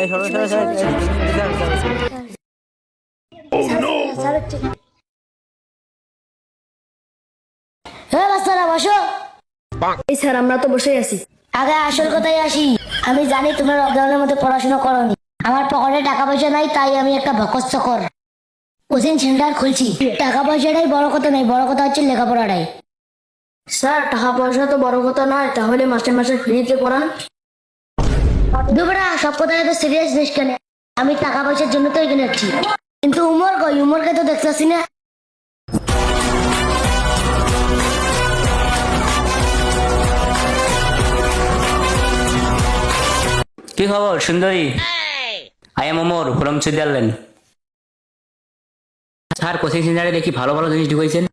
এই সরো সরো সরো হ্যাঁ বাচ্চারা বসো। এই স্যার আমরা তো বসেই আছি। আগে আসল কথাই আসি। আমি জানি তোমরা লকডাউনের মধ্যে পড়াশোনা করোনি। আমার পকেটে টাকা পয়সা নাই, তাই আমি একটা ভকস্যকর কোচিং সেন্টার খুলছি। টাকা পয়সাটাই বড় কথা নয়, বড় কথা হচ্ছে লেখাপড়াটাই। স্যার টাকা পয়সা তো বড় কথা নয়, তাহলে মাসে মাসে ফ্রিতে পড়ান। দুবরা সব কথা এত সিরিয়াস নিস কেন? আমি টাকা পয়সার জন্য তো এখানে আছি। কিন্তু উমর কই? উমরকে তো দেখতেছি না। কি খবর সুন্দরী? I am Omar from Switzerland. Sir coaching সেন্টারে দেখি ভালো ভালো জিনিস ঢুকাইছেন।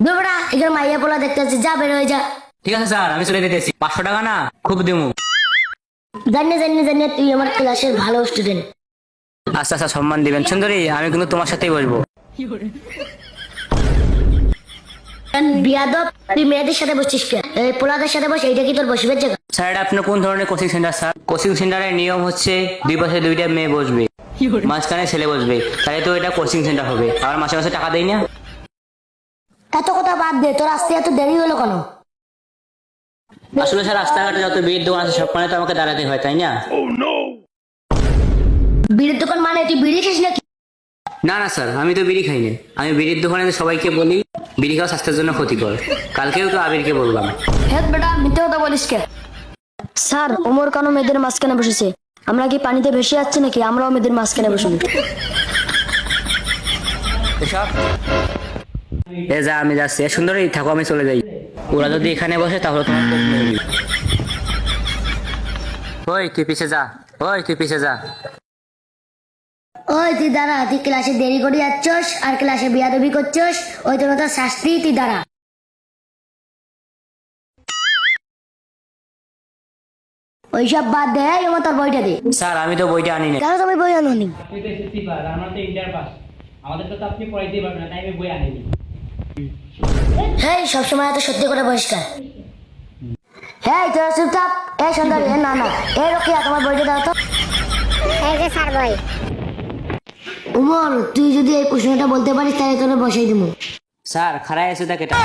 দুবরা এখানে মাইয়া পোলা দেখতেছি, যা বের হয়ে যা। ঠিক আছে স্যার, আমি চলে যেতেছি। 500 টাকা না খুব দিমু। জানি জানি জানি তুই আমার ক্লাসের ভালো স্টুডেন্ট। আচ্ছা আচ্ছা, সম্মান দিবেন। সুন্দরী আমি কিন্তু তোমার সাথেই বসবো। বিয়াদব, তুই মেয়েদের সাথে বসছিস কে? এই পোলাদের সাথে বস, এইটা কি তোর বসবের জায়গা? স্যার এটা আপনার কোন ধরনের কোচিং সেন্টার? স্যার কোচিং সেন্টারের নিয়ম হচ্ছে দুই পাশে দুইটা মেয়ে বসবে, মাঝখানে ছেলে বসবে, তাহলে তো এটা কোচিং সেন্টার হবে। আর মাসে মাসে টাকা দেই না। এত কথা বাদ দে, তোর আসতে এত দেরি হলো কেন? আসলে স্যার রাস্তাঘাটে যত বিয়ের দোকান আছে সবখানে তো আমাকে দাঁড়াতে হয়, তাই না? বিড়ির দোকান মানে তুই বিড়ি খাস নাকি? না না স্যার, আমি তো বিড়ি খাই না। আমি বিড়ির দোকানে সবাইকে বলি বিড়ি খাওয়া স্বাস্থ্যের জন্য ক্ষতিকর। কালকেও তো আবিরকে বললাম। হ্যাঁ বেটা, মিথ্যে কথা বলিস কে? স্যার ওমর কেন মেয়েদের মাঝখানে বসেছে? আমরা কি পানিতে ভেসে যাচ্ছি নাকি? আমরাও মেয়েদের মাঝখানে বসবো। এসব এ যা, আমি যাচ্ছি। সুন্দরী থাকো, আমি চলে যাই। ওরা যদি এখানে বসে তাহলে তোমার কোপ মেরে দিই। ওই তুই পিছে যা, ওই তুই পিছে যা। ওই তুই দাঁড়া, তুই ক্লাসে দেরি করে যাচ্ছস আর ক্লাসে বিয়াদবি করছস, ওই জন্য তোর শাস্তি। তুই দাঁড়া। ওইসব বাদ দে, আমার তোর বইটা দে। স্যার আমি তো বইটা আনি না। কেন তুমি বই আনোনি? আপনি তো এসএসসি পাস, আমরা তো ইন্টার পাস। আমাদের তো আপনি পড়াইতেই পারবেন না, তাই আমি বই আনিনি। হ্যাঁ সবসময় এত সত্যি করে বহিষ্কার। হ্যাঁ তোরা চুপচাপ। এই সুন্দরী, না না, এই রকিয়া তোমার বইটা দাও তো। এই যে স্যার বই। উমর তুই যদি এই প্রশ্নটা বলতে পারিস তাহলে তোরা বসাই দিব। স্যার খারাই আছে দেখ এটা।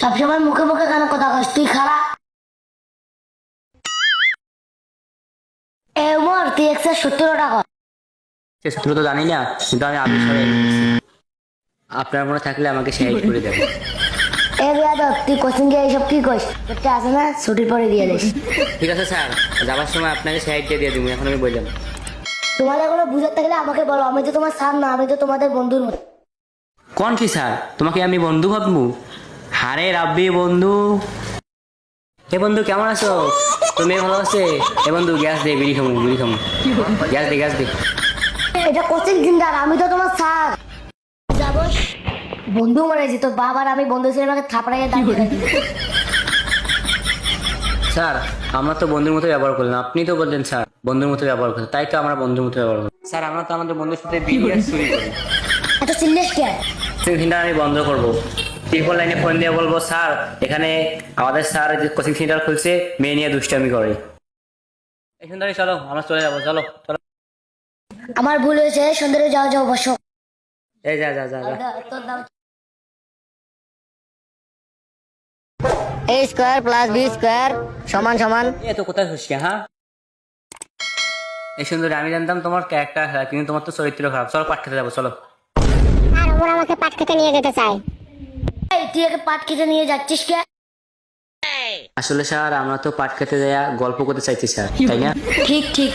সবসময় মুখে মুখে কেন কথা কস? তুই খারাপ। এ উমর তুই 170 টাকা। সে সূত্র তো জানি না, কিন্তু আমি আবিষ্কার আপনার মনে থাকলে আমাকে শেয়ার করে দেবেন। এ বিয়াদব, তুই কোচিং গিয়ে এইসব কি কইস? তোরটা আছে না, ছুটির পরে দিয়ে দিস। ঠিক আছে স্যার, যাবার সময় আপনাকে শেয়ার দিয়ে দিব। এখন আমি বললাম তোমাদের কোনো বুঝার থাকলে আমাকে বলো, আমি তো তোমার স্যার না, আমি তো তোমাদের বন্ধুর মতো। কোন কি স্যার, তোমাকে আমি বন্ধু ভাববো? হারে রাব্বি বন্ধু। হে বন্ধু কেমন আছো? তুমি ভালো আছে? হে বন্ধু গ্যাস দে, বিড়ি খামু বিড়ি খামু। গ্যাস দে গ্যাস দে। এটা কোচিং সেন্টার, আমি তো তোমার স্যার। যাবো বন্ধু মারাইছি তো বাবার, আমি বন্ধু ছেলে আমাকে থাপড়াইয়া দাঁড়িয়ে। স্যার আমরা তো বন্ধুর মতো ব্যবহার করলাম, আপনি তো বললেন স্যার বন্ধুর মতো ব্যবহার করতে, তাই তো আমরা বন্ধুর মতো ব্যবহার করি। স্যার আমরা তো আমাদের বন্ধুর সাথে বিড়ি আর চুরি করি। এত সিরিয়াস কে? কোচিং সেন্টার আমি বন্ধ করবো। ত্রিপল লাইনে ফোন দিয়ে বলবো স্যার এখানে আমাদের স্যার যে কোচিং সেন্টার খুলছে, মেয়ে নিয়ে দুষ্টামি করে। এই সুন্দরী চলো, আমরা চলে যাবো। চলো চলো। আমার ভুল হয়েছে, সুন্দরী যাও যাও বসো। এই যা যা যা যা। এ স্কয়ার প্লাস বি স্কয়ার সমান সমান। এ তো কোথায় খুশকি? হ্যাঁ এই সুন্দরী, আমি জানতাম তোমার ক্যারেক্টার খারাপ, কিন্তু তোমার তো চরিত্র খারাপ। চলো পাঠ খেতে যাবো চলো। আর ওরা আমাকে পাট খেতে নিয়ে যেতে চায়। এই তুই একে পাট খেতে নিয়ে যাচ্ছিস কে? আসলে স্যার আমরা তো পাঠ খেতে দেয়া গল্প করতে চাইছি স্যার, তাই না? ঠিক ঠিক।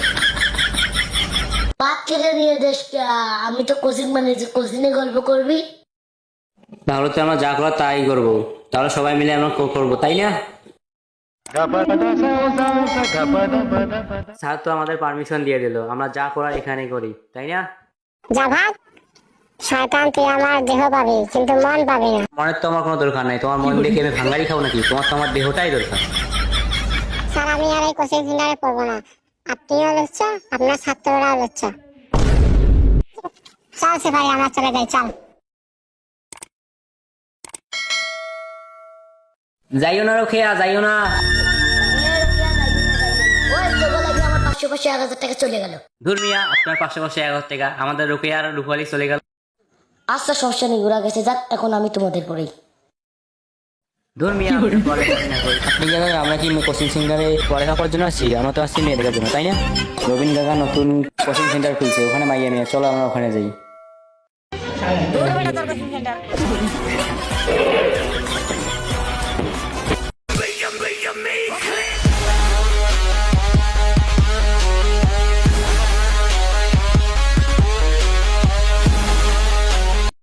পাট খেতে নিয়ে যাস কে? আমি তো কোচিং বানিয়েছি, কোচিং এ গল্প করবি। তাহলে তো আমরা যা করার তাই করবো, তাহলে সবাই মিলে আমরা করবো, তাই না? স্যার তো আমাদের পারমিশন দিয়ে দিল, আমরা যা করার এখানে করি, তাই না? যা ভাগ শয়তান, তুই আমার দেহ পাবি কিন্তু মন পাবি না। মনের তো আমার কোনো দরকার নাই, তোমার মন দেখে আমি ভাঙ্গারি খাবো নাকি? তোমার তো আমার দেহটাই দরকার। স্যার আমি আর এই কোচিং সেন্টারে পড়বো না। আপনিও লুচ্ছা, আপনার ছাত্ররাও লুচ্ছা। চল ভাই আমরা চলে যাই, চল। যাইও না রোকেয়া, যাইও না। ওই তোকে লাগে আমার 500 পাশে 1,000 টাকা চলে গেল। ধুর মিয়া, আপনার 500 টাকা, আমাদের রুকিয়া আর রুপালি চলে গেল। আচ্ছা সমস্যা নেই, ওরা গেছে যাক, এখন আমি তোমাদের পরেই। ধুর মিয়া, আপনি কি জানেন আমরা কি কোচিং সেন্টারে পড়ালেখা করার জন্য আসছি? আমরা তো আসছি মেয়ে দেখার জন্য, তাই না? রবিন কাকা নতুন কোচিং সেন্টার খুলছে, ওখানে মাইয়া মেয়ে, চলো আমরা ওখানে যাই।